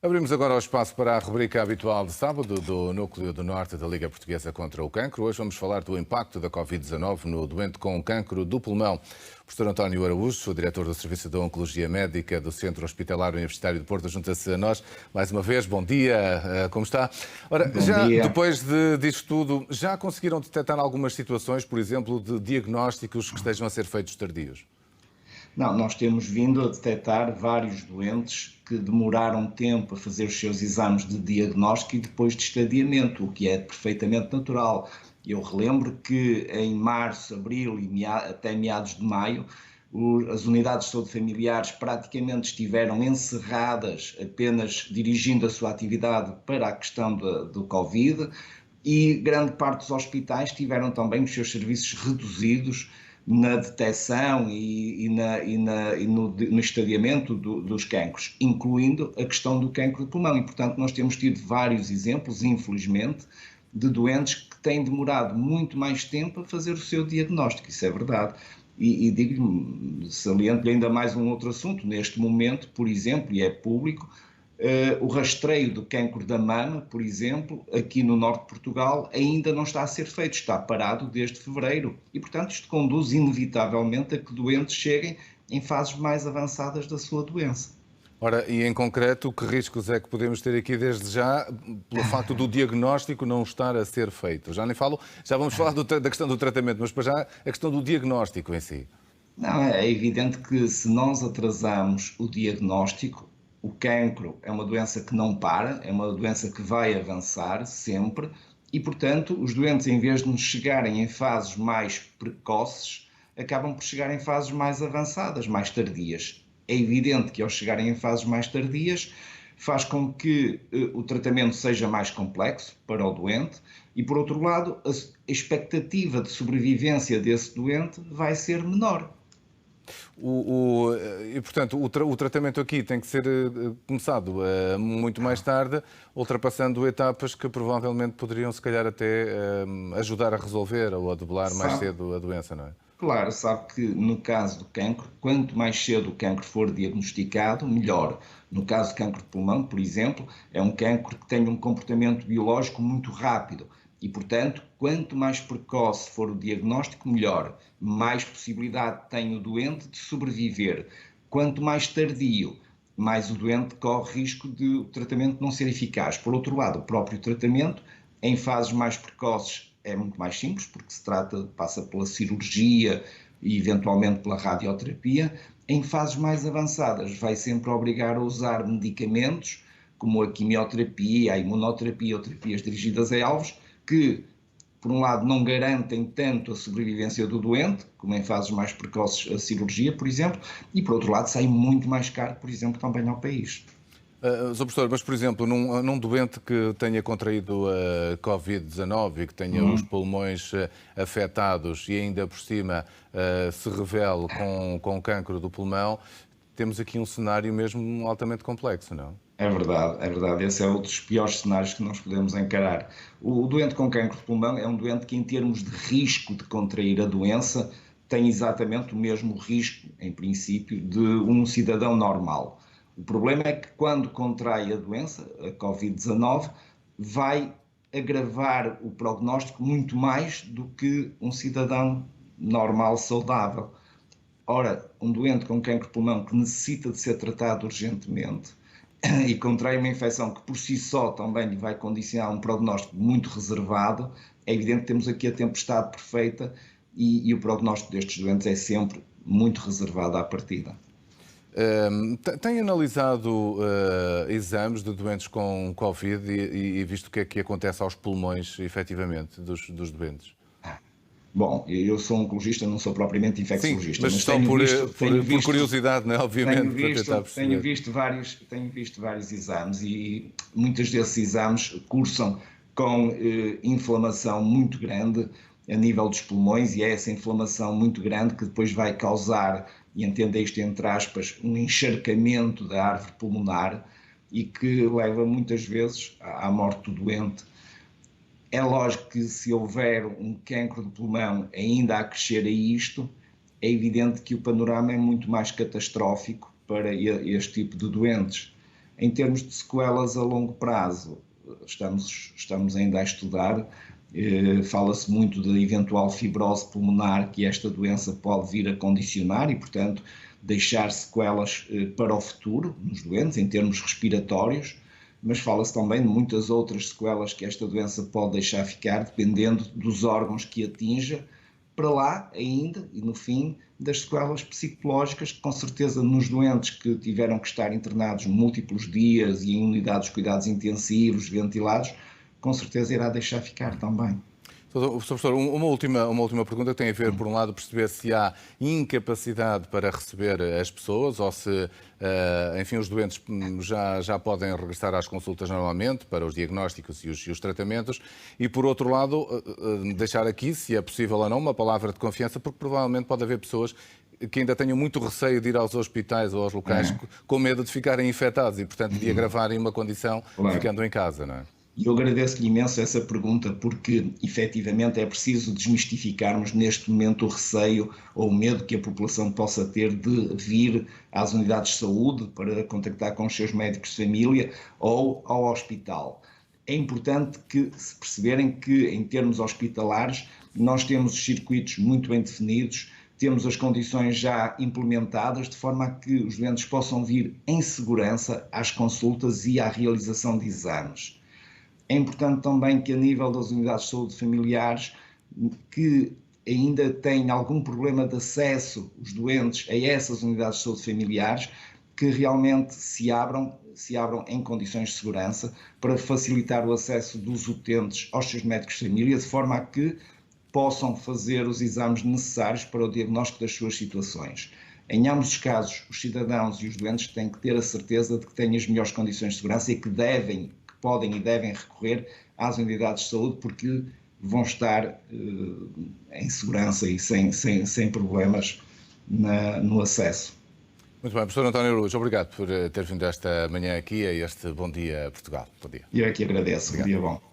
Abrimos agora o espaço para a rubrica habitual de sábado do Núcleo do Norte da Liga Portuguesa contra o Cancro. Hoje vamos falar do impacto da Covid-19 no doente com cancro do pulmão. O professor António Araújo, o diretor do Serviço de Oncologia Médica do Centro Hospitalar Universitário de Porto, junta-se a nós. Mais uma vez, bom dia, como está? Ora, Bom já dia. depois disto tudo, já conseguiram detectar algumas situações, por exemplo, de diagnósticos que estejam a ser feitos tardios? Não, nós temos vindo a detectar vários doentes que demoraram tempo a fazer os seus exames de diagnóstico e depois de estadiamento, o que é perfeitamente natural. Eu relembro que em março, abril e até meados de maio, as unidades de saúde familiares praticamente estiveram encerradas, apenas dirigindo a sua atividade para a questão do Covid, e grande parte dos hospitais tiveram também os seus serviços reduzidos na detecção e no estadiamento dos cancros, incluindo a questão do cancro de pulmão. E, portanto, nós temos tido vários exemplos, infelizmente, de doentes que têm demorado muito mais tempo a fazer o seu diagnóstico. Isso é verdade. E digo-lhe, saliento-lhe ainda mais um outro assunto. Neste momento, por exemplo, e é público, o rastreio do cancro da mama, por exemplo, aqui no norte de Portugal, ainda não está a ser feito, está parado desde fevereiro. E, portanto, isto conduz inevitavelmente a que doentes cheguem em fases mais avançadas da sua doença. Ora, e em concreto, que riscos é que podemos ter aqui desde já pelo facto do diagnóstico não estar a ser feito? Já nem falo, já vamos falar da questão do tratamento, mas para já a questão do diagnóstico em si. Não, é evidente que se nós atrasamos o diagnóstico, o cancro é uma doença que não para, é uma doença que vai avançar sempre e, portanto, os doentes, em vez de nos chegarem em fases mais precoces, acabam por chegar em fases mais avançadas, mais tardias. É evidente que ao chegarem em fases mais tardias, faz com que o tratamento seja mais complexo para o doente e, por outro lado, a expectativa de sobrevivência desse doente vai ser menor. E, portanto, o tratamento aqui tem que ser começado muito mais tarde, ultrapassando etapas que provavelmente poderiam, se calhar, até ajudar a resolver ou a debelar mais Sabe? cedo a doença, não é? Claro, sabe que no caso do cancro, quanto mais cedo o cancro for diagnosticado, melhor. No caso do cancro de pulmão, por exemplo, é um cancro que tem um comportamento biológico muito rápido e, portanto, quanto mais precoce for o diagnóstico, melhor. Mais possibilidade tem o doente de sobreviver. Quanto mais tardio, mais o doente corre risco de o tratamento não ser eficaz. Por outro lado, o próprio tratamento, em fases mais precoces, é muito mais simples, porque passa pela cirurgia e eventualmente pela radioterapia. Em fases mais avançadas, vai sempre obrigar a usar medicamentos, como a quimioterapia, a imunoterapia ou terapias dirigidas a alvos, que, por um lado, não garantem tanto a sobrevivência do doente, como em fases mais precoces a cirurgia, por exemplo, e, por outro lado, sai muito mais caro, por exemplo, também ao país. Sr. Professor, mas, por exemplo, num doente que tenha contraído a Covid-19 e que tenha os pulmões afetados e ainda por cima se revele com cancro do pulmão, temos aqui um cenário mesmo altamente complexo, não? É verdade, é verdade. Esse é um dos piores cenários que nós podemos encarar. O doente com cancro de pulmão é um doente que, em termos de risco de contrair a doença, tem exatamente o mesmo risco, em princípio, de um cidadão normal. O problema é que, quando contrai a doença, a Covid-19, vai agravar o prognóstico muito mais do que um cidadão normal, saudável. Ora, um doente com cancro de pulmão que necessita de ser tratado urgentemente e contrai uma infecção que por si só também lhe vai condicionar um prognóstico muito reservado, é evidente que temos aqui a tempestade perfeita e o prognóstico destes doentes é sempre muito reservado à partida. Tem analisado exames de doentes com Covid e visto o que é que acontece aos pulmões, efetivamente, dos doentes? Bom, eu sou oncologista, não sou propriamente Sim, infecciologista, mas mas só por curiosidade, não é? Obviamente, para tentar perceber. tenho visto vários exames e muitos desses exames cursam com inflamação muito grande a nível dos pulmões e é essa inflamação muito grande que depois vai causar, e entenda isto entre aspas, um encharcamento da árvore pulmonar e que leva muitas vezes à morte do doente. É lógico que se houver um cancro de pulmão ainda a crescer a isto, é evidente que o panorama é muito mais catastrófico para este tipo de doentes. Em termos de sequelas a longo prazo, estamos ainda a estudar. Fala-se muito da eventual fibrose pulmonar que esta doença pode vir a condicionar e, portanto, deixar sequelas para o futuro nos doentes, em termos respiratórios, mas fala-se também de muitas outras sequelas que esta doença pode deixar ficar, dependendo dos órgãos que atinja, para lá ainda, e no fim, das sequelas psicológicas, que com certeza nos doentes que tiveram que estar internados múltiplos dias e em unidades de cuidados intensivos, ventilados, com certeza irá deixar ficar também. Professor, uma última pergunta que tem a ver, por um lado, perceber se há incapacidade para receber as pessoas ou se, enfim, os doentes já podem regressar às consultas normalmente para os diagnósticos e os tratamentos e, por outro lado, deixar aqui, se é possível ou não, uma palavra de confiança, porque provavelmente pode haver pessoas que ainda tenham muito receio de ir aos hospitais ou aos locais com medo de ficarem infectados e, portanto, de agravarem uma condição ficando em casa, não é? E eu agradeço-lhe imenso essa pergunta porque, efetivamente, é preciso desmistificarmos neste momento o receio ou o medo que a população possa ter de vir às unidades de saúde para contactar com os seus médicos de família ou ao hospital. É importante que se perceberem que, em termos hospitalares, nós temos os circuitos muito bem definidos, temos as condições já implementadas, de forma a que os doentes possam vir em segurança às consultas e à realização de exames. É importante também que, a nível das unidades de saúde familiares, que ainda têm algum problema de acesso, os doentes, a essas unidades de saúde familiares, que realmente se abram em condições de segurança para facilitar o acesso dos utentes aos seus médicos de família, de forma a que possam fazer os exames necessários para o diagnóstico das suas situações. Em ambos os casos, os cidadãos e os doentes têm que ter a certeza de que têm as melhores condições de segurança e que podem e devem recorrer às unidades de saúde porque vão estar em segurança e sem problemas no acesso. Muito bem, professor António Araújo, obrigado por ter vindo esta manhã aqui a este Bom Dia Portugal. Bom dia. Eu é que agradeço. Obrigado. Bom dia bom.